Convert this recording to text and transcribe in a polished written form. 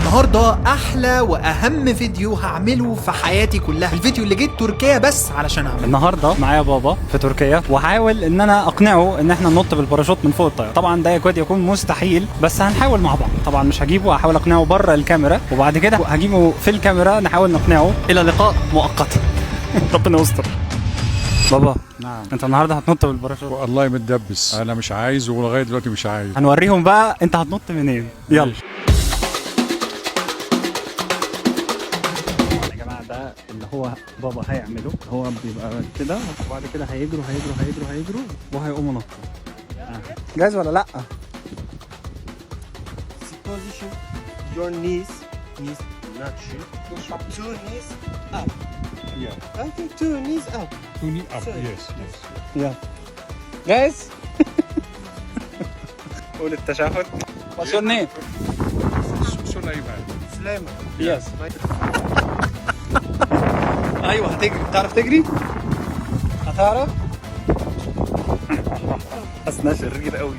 النهارده احلى واهم فيديو هعمله في حياتي كلها، الفيديو اللي جيت تركيا بس علشان اعمله. النهارده معايا بابا في تركيا، وهحاول ان انا اقنعه ان احنا ننط بالباراشوت من فوق الطياره. طبعا ده يكاد يكون مستحيل، بس هنحاول مع بعض. طبعا مش هجيبه، هحاول اقنعه بره الكاميرا، وبعد كده هجيبه في الكاميرا نحاول نقنعه. الى لقاء مؤقت. ربنا يستر. بابا نعم. انت النهارده هتنط بالباراشوت. والله متدبس، انا مش عايز ولغايه دلوقتي مش عايز. هنوريهم بقى انت هتنط منين. يلا يا جماعه، ده اللي هو بابا هيعمله. هو بيبقى كده، وبعد كده هيجروا وهيقوموا نط. جاهز ولا لا؟ Position your knees not shoot. Two knees up. Yeah. I think two knees up. Tuni up. Sorry. Yes, yes. يلا جاهز. قول التشهد. What's your name? سليمان. Sulaiman. Yes. My- ايوه هتجري. تعرف تجري؟ هتعرف؟ حاسس انها شرير قوي.